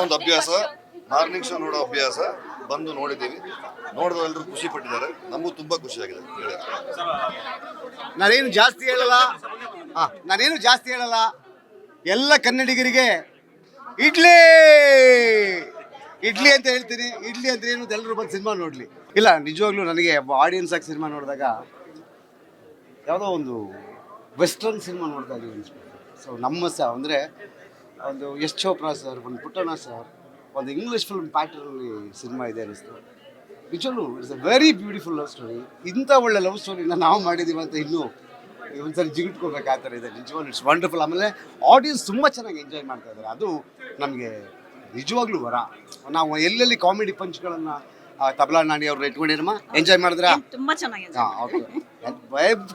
ಒಂದು ಅಭ್ಯಾಸ, morning show ನೋಡೋ ಅಭ್ಯಾಸ, ಬಂದು ನೋಡಿದ್ದೀವಿ. ನೋಡಿದವರೆಲ್ಲರೂ ಖುಷಿ ಪಟ್ಟಿದ್ದಾರೆ, ನಮಗೂ ತುಂಬ ಖುಷಿಯಾಗಿದೆ. ನಾನೇನು ಜಾಸ್ತಿ ಹೇಳಲ್ಲ. ಎಲ್ಲ ಕನ್ನಡಿಗರಿಗೆ ಇಡ್ಲಿ ಇಡ್ಲಿ ಅಂತ ಹೇಳ್ತೀನಿ. ಇಡ್ಲಿ ಅಂದ್ರೆ ಏನು ಎಲ್ಲರೂ ಬಂದು ಸಿನಿಮಾ ನೋಡಲಿ. ಇಲ್ಲ, ನಿಜವಾಗ್ಲೂ ನನಗೆ ಆಡಿಯನ್ಸ್ ಆಗಿ ಸಿನಿಮಾ ನೋಡಿದಾಗ ಯಾವುದೋ ಒಂದು ವೆಸ್ಟರ್ನ್ ಸಿನಿಮಾ ನೋಡ್ತಾ ಇದ್ದೀವಿ ಅನಿಸ್ಬಿಟ್ಟು. ಸೊ ನಮ್ಮ ಅಂದರೆ ಒಂದು ಯಶ್ ಚೋಪ್ರಾ ಸರ್, ಒಂದು ಪುಟ್ಟಣ್ಣ ಸರ್, ಒಂದು ಇಂಗ್ಲೀಷ್ ಫಿಲ್ಮ್ ಪ್ಯಾಟರ್ನಲ್ಲಿ ಸಿನಿಮಾ ಇದೆ ಅನ್ನಿಸ್ತು. ನಿಜವಾಗ್ಲೂ it's a very beautiful love story. ಇಂಥ ಒಳ್ಳೆ ಲವ್ ಸ್ಟೋರಿನ ನಾವು ಮಾಡಿದ್ದೀವಿ ಅಂತ ಇನ್ನೂ ಒಂದ್ಸರಿ ಜಿಗಿಟ್ಕೋಬೇಕು. ಆ ಥರ ಇದೆ ನಿಜವಾಗ್ಲೂ. It's wonderful. ಆಮೇಲೆ ಆಡಿಯನ್ಸ್ ತುಂಬ ಚೆನ್ನಾಗಿ ಎಂಜಾಯ್ ಮಾಡ್ತಾ ಇದ್ದಾರೆ. ಅದು ನಮಗೆ ನಿಜವಾಗ್ಲೂ ವರ. ನಾವು ಎಲ್ಲೆಲ್ಲಿ ಕಾಮಿಡಿ ಪಂಚ್ಗಳನ್ನು ತಬಲಾ ನಾಡಿ ಅವ್ರನ್ನ ಇಟ್ಕೊಂಡಿರಮ್ಮ ಎಂಜಾಯ್ ಮಾಡಿದ್ರ? ತುಂಬಾ ಚೆನ್ನಾಗಿದೆ. Okay.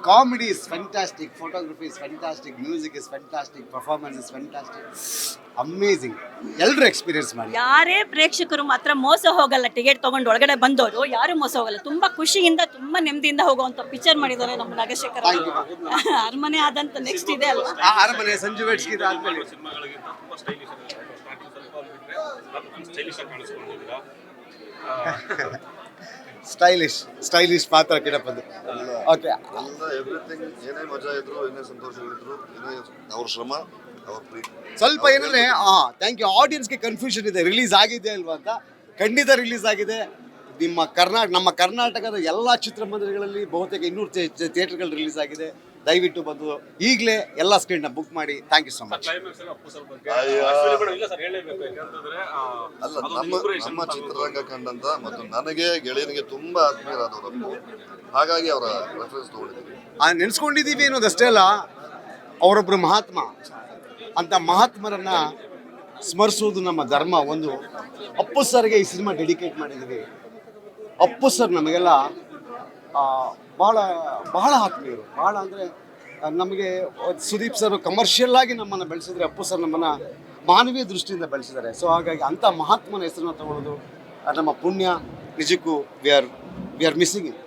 Comedy is fantastic, photography is fantastic, music is fantastic, performance is fantastic, amazing. ಎಲ್ಲರೂ ಎಕ್ಸ್ಪೀರಿಯನ್ಸ್ ಮಾಡಿ. ಯಾರೇ ಪ್ರೇಕ್ಷಕರು ಮಾತ್ರ ಮೋಸ ಹೋಗಲ್ಲ. ಟಿಕೆಟ್ ತಗೊಂಡು ಒಳಗಡೆ ಬಂದವರು ಯಾರು ಮೋಸ ಹೋಗಲ್ಲ. ತುಂಬಾ ಖುಷಿಯಿಂದ, ತುಂಬಾ ನೆಮ್ಮದಿಯಿಂದ ಹೋಗುವಂತ ಪಿಕ್ಚರ್ ಮಾಡಿದ್ದಾರೆ ನಮ್ಮ ನಾಗಶೇಖರ್. ಅರಮನೆ ಆದಂತ ನೆಕ್ಸ್ಟ್ ಇದೆ ಅಲ್ವಾ? ಅರಮನೆ, ಸಂಜು ವೆಡ್ಸ್ಗಿ ಆದ್ಮೇಲೆ ಸ್ಟೈಲಿಶ್ ಪಾತ್ರ ಕಿಡಪದ್ದು. Okay, everything. ಏನೇ ಮಜಾ ಇದ್ರು, ಏನೇ ಸಂತೋಷಗಳಿದ್ರು, ಏನೇ ಅವ್ರ ಶ್ರಮ, ಅವ್ರ ಪ್ರೀತಿ. ಸ್ವಲ್ಪ ಏನಂದ್ರೆ ಥ್ಯಾಂಕ್ ಯು. ಆಡಿಯನ್ಸ್ಗೆ ಕನ್ಫ್ಯೂಷನ್ ಇದೆ, ರಿಲೀಸ್ ಆಗಿದೆ ಅಲ್ವಾ ಅಂತ. ಖಂಡಿತ ರಿಲೀಸ್ ಆಗಿದೆ. ನಮ್ಮ ಕರ್ನಾಟಕದ ಎಲ್ಲ ಚಿತ್ರಮಂದಿರಗಳಲ್ಲಿ ಬಹುತೇಕ 200 ಥಿಯೇಟರ್ಗಳು ರಿಲೀಸ್ ಆಗಿದೆ. ದಯವಿಟ್ಟು ಬಂದು ಈಗಲೇ ಎಲ್ಲ ಸ್ಕ್ರೀನ್ನ ಬುಕ್ ಮಾಡಿ. Thank you so much. ಅಲ್ಲ, ನಮ್ಮ ಚಿತ್ರರಂಗ ಕಂಡಂತ ಮತ್ತು ನನಗೆ ಗೆಳೆಯನಿಗೆ ತುಂಬಾ ಆತ್ಮೀಯರಾದವರು, ಹಾಗಾಗಿ ಅವರ ರೆಫರೆನ್ಸ್ ತಗೊಂಡಿದ್ದೀವಿ. ನೆನೆಸ್ಕೊಂಡಿದ್ದೀವಿ ಅನ್ನೋದಷ್ಟೇ ಅಲ್ಲ, ಅವರೊಬ್ಬರು ಮಹಾತ್ಮ. ಅಂತ ಮಹಾತ್ಮರನ್ನ ಸ್ಮರಿಸುವುದು ನಮ್ಮ ಧರ್ಮ. ಒಂದು ಅಪ್ಪು ಸರ್ಗೆ ಈ ಸಿನಿಮಾ ಡೆಡಿಕೇಟ್ ಮಾಡಿದ್ದೀವಿ. ಅಪ್ಪು ಸರ್ ನಮಗೆಲ್ಲ ಭಾಳ ಭಾಳ ಆತ್ಮೀಯರು. ಭಾಳ ಅಂದರೆ ನಮಗೆ ಸುದೀಪ್ ಸರ್ ಕಮರ್ಷಿಯಲ್ ಆಗಿ ನಮ್ಮನ್ನು ಬೆಳೆಸಿದ್ರೆ, ಅಪ್ಪು ಸರ್ ನಮ್ಮನ್ನು ಮಾನವೀಯ ದೃಷ್ಟಿಯಿಂದ ಬೆಳೆಸಿದ್ದಾರೆ. ಸೊ ಹಾಗಾಗಿ ಅಂಥ ಮಹಾತ್ಮನ ಹೆಸರನ್ನ ತಗೊಳ್ಳೋದು ನಮ್ಮ ಪುಣ್ಯ. ನಿಜಕ್ಕೂ ವಿ ಆರ್ ಮಿಸ್ಸಿಂಗ್ ಇಟ್.